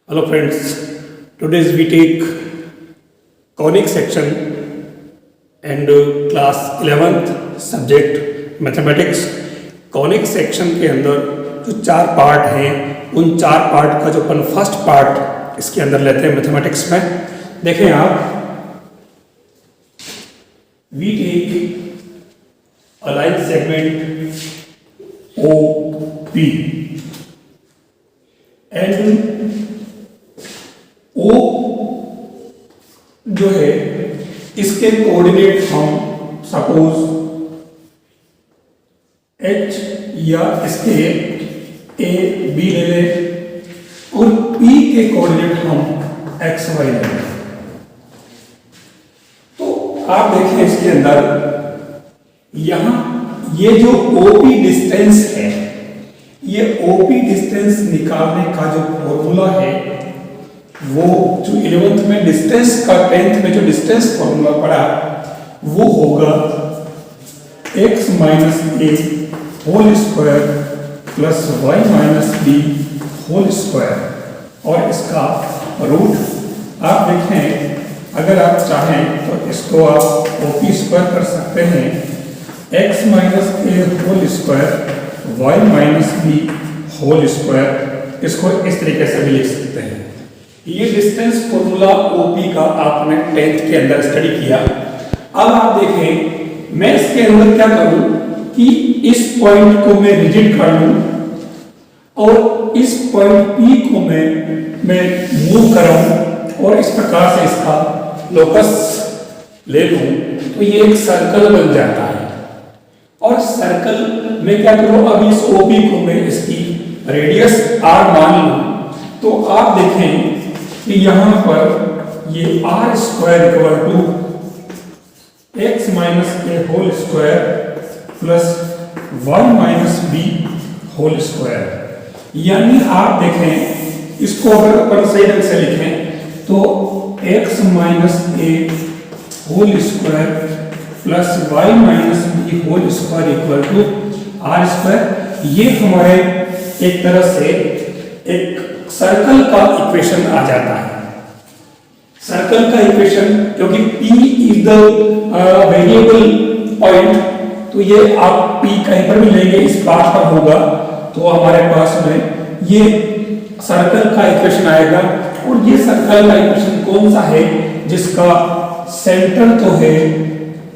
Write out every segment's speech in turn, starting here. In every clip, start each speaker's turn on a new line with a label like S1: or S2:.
S1: Hello friends, today we take conic section and class 11th subject mathematics। Conic section के अंदर जो चार part हैं उन चार पार्ट का जो अपन फर्स्ट पार्ट इसके अंदर लेते हैं मैथमेटिक्स में। देखें आप, we take a line segment O P and O जो है इसके कोऑर्डिनेट हम सपोज एच या इसके ए बी ले लें और पी के कोऑर्डिनेट हम एक्स वाई ले लें। तो आप देखें इसके अंदर यहां ये जो ओपी डिस्टेंस है, ये ओपी डिस्टेंस निकालने का जो फॉर्मूला है वो जो 11th में डिस्टेंस का 10th में जो डिस्टेंस फॉर्मूला पड़ा वो होगा x minus a whole square plus y minus B whole square. और इसका रूट आप देखें, अगर आप चाहें तो इसको आप ओपी स्क्वायर कर सकते हैं, x minus a whole square y minus B whole square. इसको इस तरीके से भी लिख सकते हैं। ये डिस्टेंस फॉर्मूला ओपी का आपने 10th के अंदर स्टडी किया। अब आप देखें, मैं इसके अंदर क्या करूं कि इस पॉइंट को मैं रिजिड कर लूं और इस पॉइंट पी को मैं मूव कराऊं और इस प्रकार से इसका लोकस ले लूं तो ये एक सर्कल बन जाता है। और सर्कल में क्या करूं, अब इस ओपी को मैं इसकी रेडियस आर मान लूं तो आप देखें कि यहां पर ये r square equal to x minus a whole square plus y minus B whole square. यानी आप देखें, इसको अगर अपन सही ढंग से लिखें तो x minus a whole square plus y minus B whole square equal to r square. ये हमारे एक तरह से एक सर्कल का इक्वेशन आ जाता है। सर्कल का इक्वेशन, क्योंकि P is the variable point, तो ये आप P कहीं पर भी लेंगे इस पार्ट पर होगा तो हमारे पास में ये सर्कल का इक्वेशन आएगा। और ये सर्कल का इक्वेशन कौन सा है, जिसका सेंटर तो है,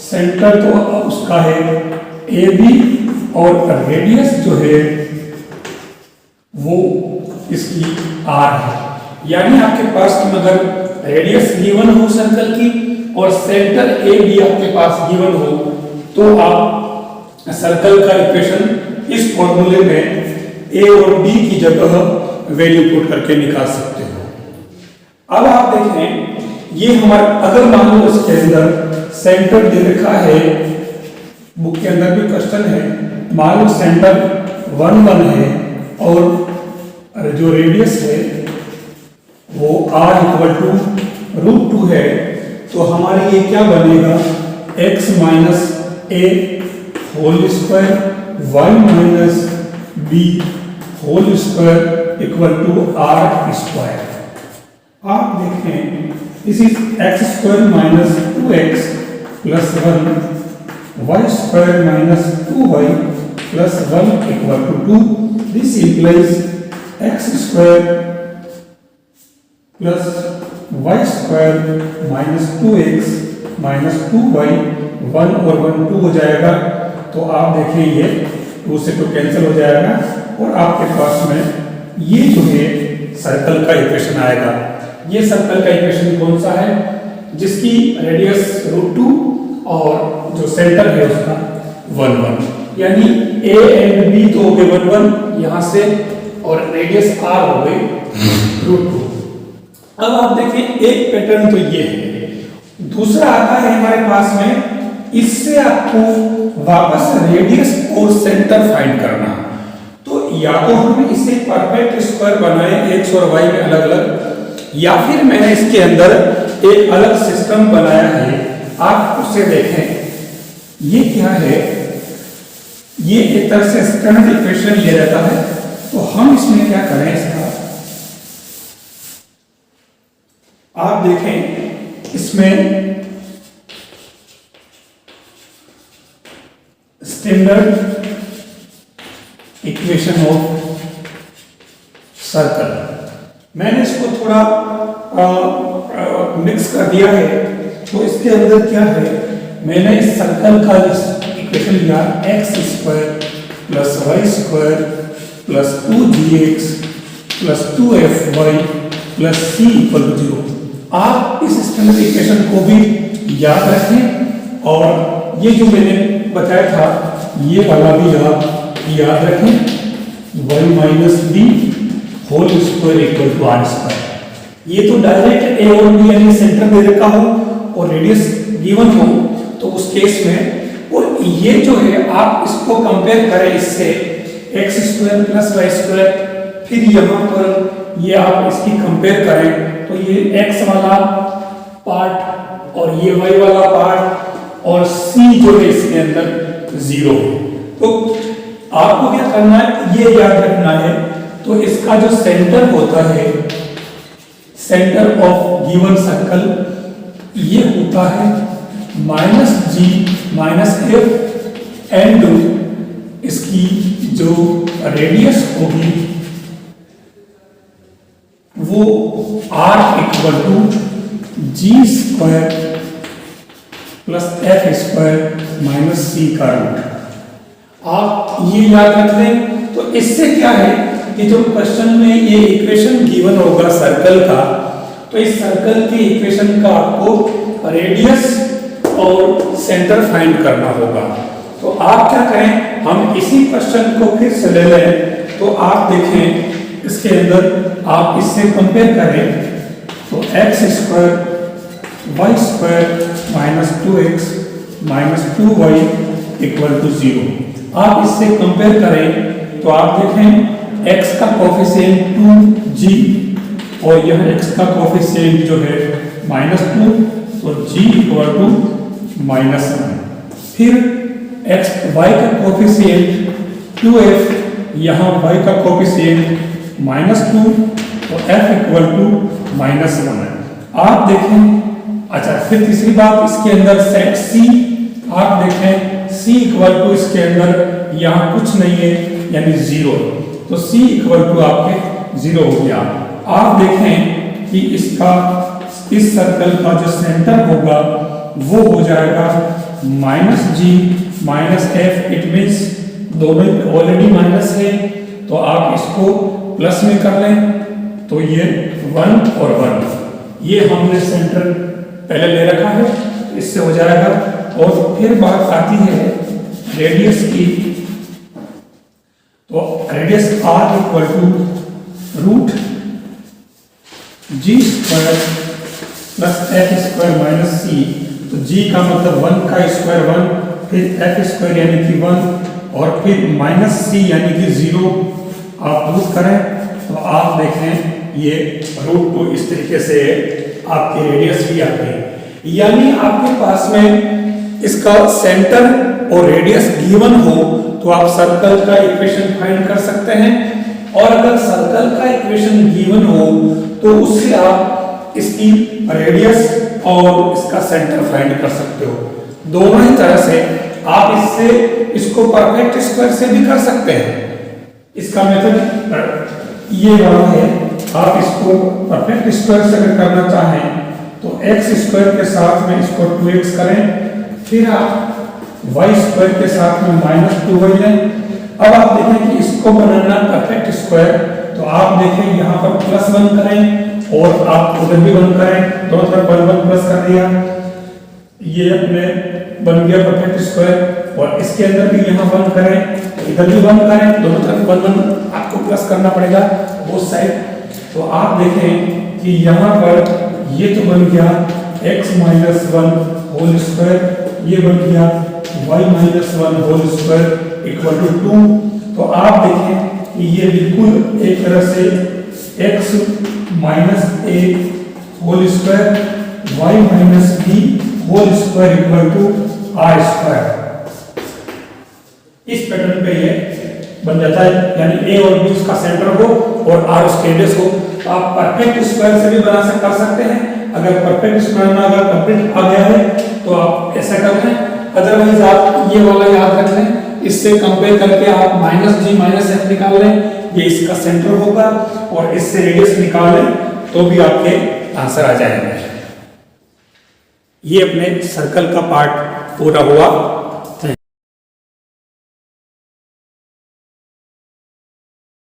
S1: सेंटर तो उसका है ए बी और रेडियस जो है वो इसकी आर है। यानी आपके पास अगर रेडियस गिवन हो सर्कल की और सेंटर ए बी आपके पास गिवन हो तो आप सर्कल का इक्वेशन इस फॉर्मूले में ए और बी की जगह वैल्यू पुट करके निकाल सकते हो। अब आप देखें, ये हमारा अगर मान लो इसके अंदर सेंटर दे रखा है, बुक के अंदर भी क्वेश्चन है, मान लो सेंटर 1 1 है और जो रेडियस है वो r इक्वल टू रूट 2 है, तो हमारे ये क्या बनेगा, x minus a whole square y minus B whole square equal to r square. आप देखें, this is x square minus 2x plus 1 y square minus 2y plus 1 equal to 2। This implies x square plus y square minus 2x minus 2y, 1 और 1 2 हो जाएगा। तो आप देखें ये 2 से 2 कैंसिल हो जाएगा और आपके पास में ये जो है सर्कल का इक्वेशन आएगा। ये सर्कल का इक्वेशन कौन सा है, जिसकी रेडियस रूट 2 और जो सेंटर है उसका 1 1, यानी ए एंड बी तो हो गए 1 1 यहां से और रेडियस आर हो गई रूट 2। अब आप देखें, एक पैटर्न तो ये है, दूसरा आता है हमारे पास में, इससे आपको वापस रेडियस और सेंटर फाइंड करना। तो या तो हम इसे परफेक्ट स्क्वायर बनाए एक्स और वाई में अलग अलग, या फिर मैंने इसके अंदर एक अलग सिस्टम बनाया है, आप उसे देखें। ये क्या है, ये एक तरह से स्टैंडर्ड इक्वेशन ले रहता है। तो हम इसमें क्या करें, इसका आप देखें इसमें स्टैंडर्ड इक्वेशन ऑफ सर्कल, मैंने इसको थोड़ा मिक्स कर दिया है। तो इसके अंदर क्या है, मैंने इस सर्कल का इक्वेशन लिया x² plus y² plus 2gx plus 2fy plus c equal to 0। आप इस स्टैंडर्ड इक्वेशन को भी याद रखें और ये जो मैंने बताया था ये वाला भी आप याद रखें, y minus B whole square equal to r square. ये तो डायरेक्ट ए और बी यानी सेंटर दे रखा हो और रेडियस गिवन हो तो उस केस में, और ये जो है आप इसको कंपेयर करें इससे x² प्लस y², फिर यहाँ पर ये आप इसकी कंपेयर करें तो ये x वाला पार्ट और ये y वाला पार्ट और c जो है इसके अंदर 0। तो आपको क्या करना है, ये याद रखना है। तो इसका जो सेंटर होता है, सेंटर ऑफ गिवन सर्कल, ये होता है -g -f एंड इसकी जो रेडियस होगी वो r equal to g² plus f² minus c का रूट। आप ये याद रख लें। तो इससे क्या है कि जो क्वेश्चन में ये इक्वेशन गिवन होगा सर्कल का, तो इस सर्कल की इक्वेशन का आपको रेडियस और सेंटर फाइंड करना होगा। तो आप क्या करें, हम इसी क्वेश्चन को फिर से ले लें। तो आप देखें इसके अंदर आप इससे कंपेयर करें तो x² y² minus 2x minus 2y equal to 0। आप इससे कंपेयर करें तो आप देखें x का कोफिशिएंट 2g और यह x का कोफिशिएंट जो है -2, तो g इक्वल टू -1। फिर y का कोफिशिएंट 2f, यहाँ y का कोफिशिएंट -2 तो f इक्वल टू -1 है। आप देखें, अच्छा फिर तीसरी बात इसके अंदर सेट c, आप देखें c इक्वल टू इसके अंदर यहाँ कुछ नहीं है यानी 0, तो c इक्वल टू आपके 0 हो गया। आप देखें कि इसका इस सर्कल का जो सेंटर होगा वो हो जाएगा -g -f, इट मींस दोनों ऑलरेडी माइनस है तो आप इसको प्लस में कर लें तो ये 1 और 1, ये हमने सेंटर पहले ले रखा है, इससे हो जाएगा। और फिर बात आती है रेडियस की, तो radius r equal to root g² plus f² minus c, तो g का मतलब 1 का स्क्वायर 1, फिर f² यानी कि 1 और फिर माइनस c यानी कि 0 आप रूट करें तो आप देखें ये रूट को इस तरीके से आपकी रेडियस भी आती है। यानी आपके पास में इसका सेंटर और रेडियस गिवन हो तो आप सर्कल का इक्वेशन फाइंड कर सकते हैं, और अगर सर्कल का इक्वेशन गिवन हो तो उससे आप इसकी रेडियस और इसका सेंटर फाइंड कर सकते हो। दोनों ही तरह से आप इससे इसको परफेक्ट स्क्वायर से भी कर सकते हैं। इसका मेथड ये वाला है, आप इसको परफेक्ट स्क्वायर से अगर करना चाहें तो x² के साथ में इसको 2x करें, फिर आप y² के साथ में -2y लें। अब आप देखें कि इसको बनाना परफेक्ट स्क्वायर, तो आप देखें यहाँ पर +1 करें और आप उधर भी 1 करें, दोनों तरफ 1 प्लस कर दिया, ये अपने बन गया परफेक्ट स्क्वायर। और इसके अंदर भी यहाँ 1 करें, इधर भी 1 करें, दोनों तरफ 1 आपको प्लस करना पड़ेगा बोथ साइड। तो आप देखें कि यहाँ पर ये तो बन गया x - 1 होल स्क्वायर, ये बन गया y - 1 whole square equal to 2। तो आप देखें कि ये बिल्कुल एक तरह से x - a whole square y - b whole square equal to r square, इस पैटर्न पे ये बन जाता है। यानी a और b उसका सेंटर हो और r उसके रेडियस हो। तो आप परफेक्ट स्क्वायर से भी कर सकते हैं अगर परफेक्ट स्मरण अगर कंप्लीट आ गया है तो आप ऐसा कर लें, अदरवाइज आप ये वाला याद रख लें, इससे कंपेयर करके आप -g -f निकाल लें, ये इसका सेंटर होगा, और इससे रेडियस निकाल लें तो भी आपके आंसर आ जाएंगे। ये अपने सर्कल का पार्ट पूरा हुआ।